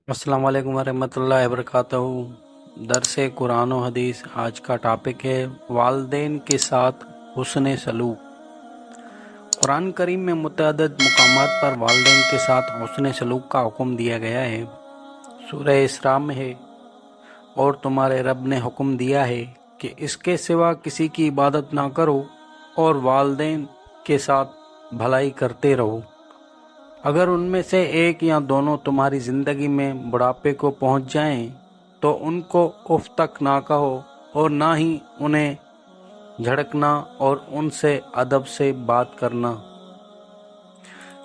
अस्सलाम वालेकुम वरहमतुल्लाहि वबरकातुहू। दरस कुरान और हदीस। आज का टॉपिक है वालदेन के साथ हुस्न सलूक। कुरान करीम में मुतअद्दिद मुकामात पर वालदेन के साथ हुस्न सलूक का हुक्म दिया गया है। सूरह इसरा में है, और तुम्हारे रब ने हुक्म दिया है कि इसके सिवा किसी की इबादत ना करो और वालदेन के साथ भलाई करते रहो। अगर उनमें से एक या दोनों तुम्हारी ज़िंदगी में बुढ़ापे को पहुंच जाएं, तो उनको उफ तक ना कहो और ना ही उन्हें झड़कना और उनसे अदब से बात करना।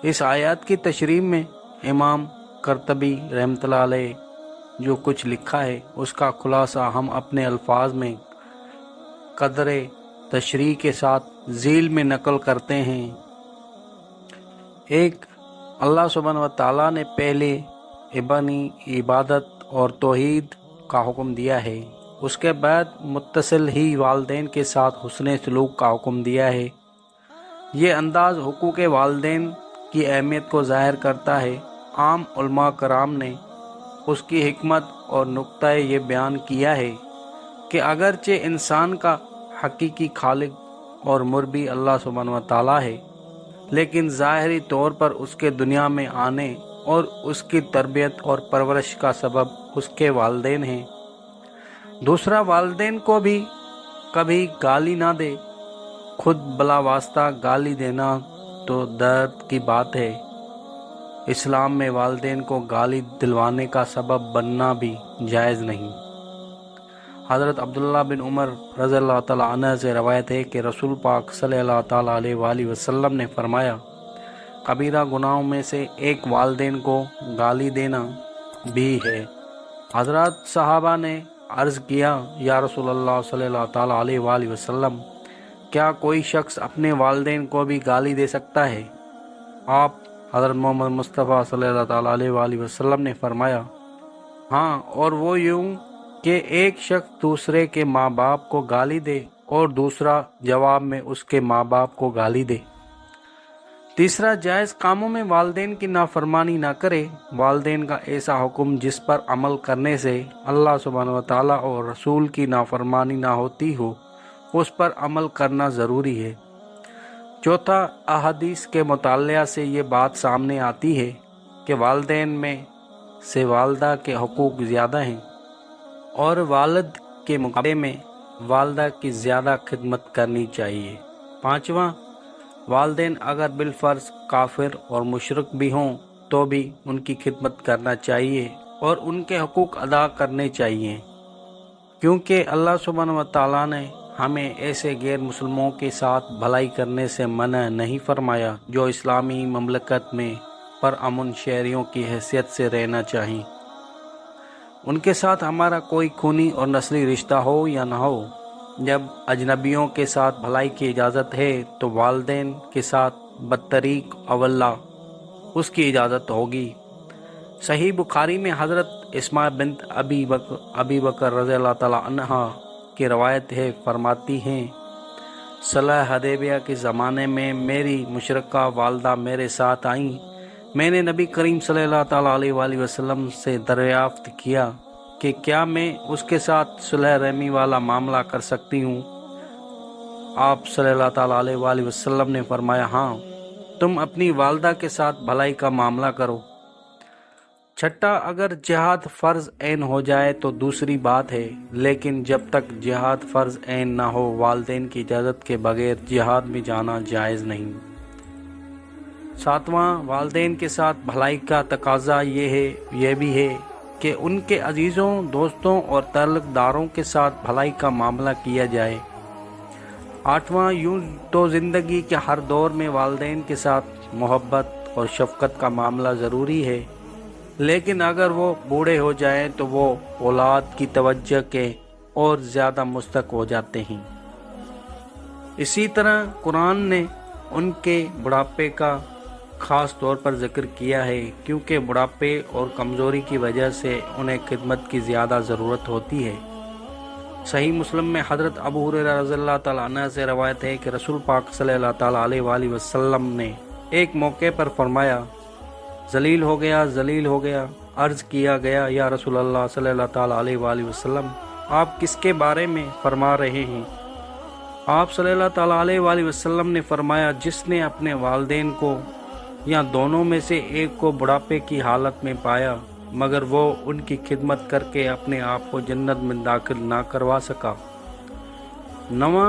इस आयत की तशरीह में इमाम कर्तबी रहमतुल्लाह अलैह जो कुछ लिखा है उसका खुलासा हम अपने अल्फाज में कदरे तशरीह के साथ झील में नकल करते हैं। एक, अल्लाह सुब्हानहू व तआला ने पहले इबादत और तौहीद का हुक्म दिया है, उसके बाद मुत्तसिल ही वालदेन के साथ हुस्न सलूक का हुक्म दिया है। ये अंदाज़ हुकूक़ वालदेन की अहमियत को ज़ाहिर करता है। आम उलमा कराम ने उसकी हिकमत और नुक्ता ये बयान किया है कि अगरचे इंसान का हकीकी खालिक और मुरबी अल्लाह सुब्हानहू व तआला है, लेकिन ज़ाहिरी तौर पर उसके दुनिया में आने और उसकी तरबियत और परवरिश का सबब उसके वालदेन हैं। दूसरा, वालदेन को भी कभी गाली ना दे। खुद बला वास्ता गाली देना तो दर्द की बात है। इस्लाम में वालदेन को गाली दिलवाने का सबब बनना भी जायज़ नहीं। हज़रत अब्दुल्लाह बिन उमर रज़ियल्लाहु तआला अन्हु से रवायत है कि रसूल पाक सल्लल्लाहु तआला अलैहि वसल्लम ने फरमाया, कबीरा गुनाहों में से एक वालदेन को गाली देना भी है। हज़रत सहाबा ने अर्ज़ किया, या रसूलल्लाह सल्लल्लाहु तआला अलैहि वसल्लम, क्या कोई शख्स अपने वालदेन को भी गाली दे सकता है? आप हज़रत मोहम्मद मुस्तफ़ा सल्लल्लाहु तआला अलैहि वसल्लम ने फरमाया, हाँ, और वो यूं कि एक शख्स दूसरे के माँ बाप को गाली दे और दूसरा जवाब में उसके माँ बाप को गाली दे। तीसरा, जायज़ कामों में वालदेन की नाफरमानी ना करे। वालदेन का ऐसा हुक्म जिस पर अमल करने से अल्लाह सुब्हानहू व तआला और रसूल की नाफरमानी ना होती हो, उस पर अमल करना ज़रूरी है। चौथा, अहादीस के मुतालिया से ये बात सामने आती है कि वालदेन में से वालदा के हुकूक ज़्यादा हैं और वालिद के मुकाबले में वालदा की ज़्यादा खिदमत करनी चाहिए। पाँचवा, वालदेन अगर बिलफर्ज काफिर और मुशरिक भी हों तो भी उनकी खिदमत करना चाहिए और उनके हुकूक अदा करने चाहिए, क्योंकि अल्लाह सुब्हानहू व तआला ने हमें ऐसे गैर मुसलमानों के साथ भलाई करने से मना नहीं फरमाया जो इस्लामी ममलकत में परअमन शहरियों की हैसियत से रहना चाहिए। उनके साथ हमारा कोई खूनी और नस्ली रिश्ता हो या ना हो, जब अजनबियों के साथ भलाई की इजाज़त है तो वालदेन के साथ बदतरीक अवल्ला उसकी इजाज़त होगी। सही बुखारी में हज़रत इस्मा बिन्त अबी बकर रज़ियल्लाहु तआला अन्हा की रवायत है, फरमाती हैं, सलह हदैबिया के ज़माने में मेरी मुशरिका वालदा मेरे साथ आईं। मैंने नबी करीम सल्लल्लाहु तआला अलैहि वसल्लम से दरियाफ्त किया कि क्या मैं उसके साथ सुलह रहमी वाला मामला कर सकती हूँ। आप सल्लल्लाहु तआला अलैहि वसल्लम ने फरमाया, हाँ, तुम अपनी वालदा के साथ भलाई का मामला करो। छठा, अगर जिहाद फ़र्ज़ ऐन हो जाए तो दूसरी बात है, लेकिन जब तक जिहाद फ़र्ज़ ऐन ना हो वालदेन की इजाज़त के बगैर जिहाद में जाना जायज़ नहीं। सातवां, वालदेन के साथ भलाई का तकाज़ा ये भी है कि उनके अजीज़ों, दोस्तों और ताल्लुक़दारों के साथ भलाई का मामला किया जाए। आठवां, यूं तो ज़िंदगी के हर दौर में वालदेन के साथ मोहब्बत और शफ़क़त का मामला ज़रूरी है, लेकिन अगर वो बूढ़े हो जाएं तो वो औलाद की तवज्जो के और ज़्यादा मुस्तक हो जाते हैं। इसी तरह कुरान ने उनके बुढ़ापे का ख़ास तौर पर ज़िक्र किया है, क्योंकि बुढ़ापे और कमज़ोरी की वजह से उन्हें खिदमत की ज़्यादा ज़रूरत होती है। सही मुस्लिम में हज़रत अबू हुरैरा रज़ियल्लाहु तआला अन्हु से रवायत है कि रसूल पाक सल्लल्लाहु तआला अलैहि वसल्लम ने एक मौके पर फरमाया, जलील हो गया, जलील हो गया। अर्ज़ किया गया, या रसूल अल्लाह सल्लल्लाहु ताला अलैहि वसल्लम, आप किसके बारे में फरमा रहे हैं? आप सल्लल्लाहु ताला अलैहि वसल्लम ने फरमाया, जिसने अपने वालिदैन को या दोनों में से एक को बुढ़ापे की हालत में पाया मगर वो उनकी खिदमत करके अपने आप को जन्नत में दाखिल ना करवा सका। नवा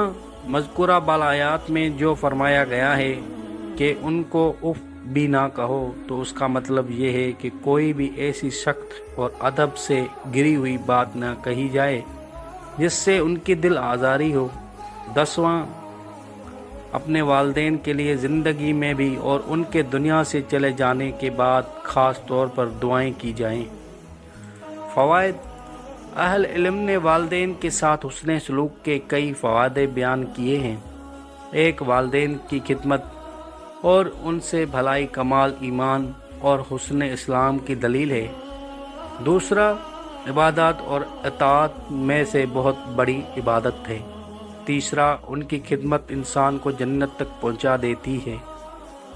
मज़कूरा बालायात में जो फरमाया गया है कि उनको उफ भी ना कहो, तो उसका मतलब ये है कि कोई भी ऐसी सख्त और अदब से गिरी हुई बात ना कही जाए जिससे उनकी दिल आज़ारी हो। 10वां, अपने वालिदैन के लिए ज़िंदगी में भी और उनके दुनिया से चले जाने के बाद ख़ास तौर पर दुआएं की जाएं। फ़वाइद। अहल इल्म ने वालिदैन के साथ हुस्न सलूक के कई फ़वादे बयान किए हैं। एक, वालिदैन की खिदमत और उनसे भलाई कमाल ईमान और हुस्न इस्लाम की दलील है। दूसरा, इबादत और इताअत में से बहुत बड़ी इबादत है। तीसरा, उनकी खिदमत इंसान को जन्नत तक पहुंचा देती है।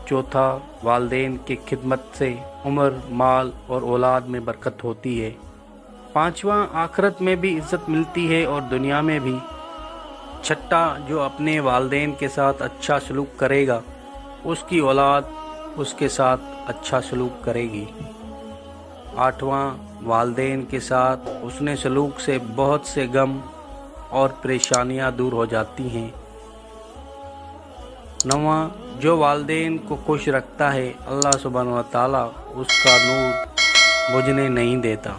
चौथा, वालिदैन की खिदमत से उम्र, माल और औलाद में बरकत होती है। पांचवा, आखिरत में भी इज़्ज़त मिलती है और दुनिया में भी। छठा, जो अपने वालिदैन के साथ अच्छा सलूक करेगा उसकी औलाद उसके साथ अच्छा सलूक करेगी। आठवां, वालिदैन के साथ हुस्न सलूक से बहुत से गम और परेशानियां दूर हो जाती हैं। नौवां, जो वालिदैन को खुश रखता है अल्लाह सुब्हानहू व तआला उसका नूर बुझने नहीं देता।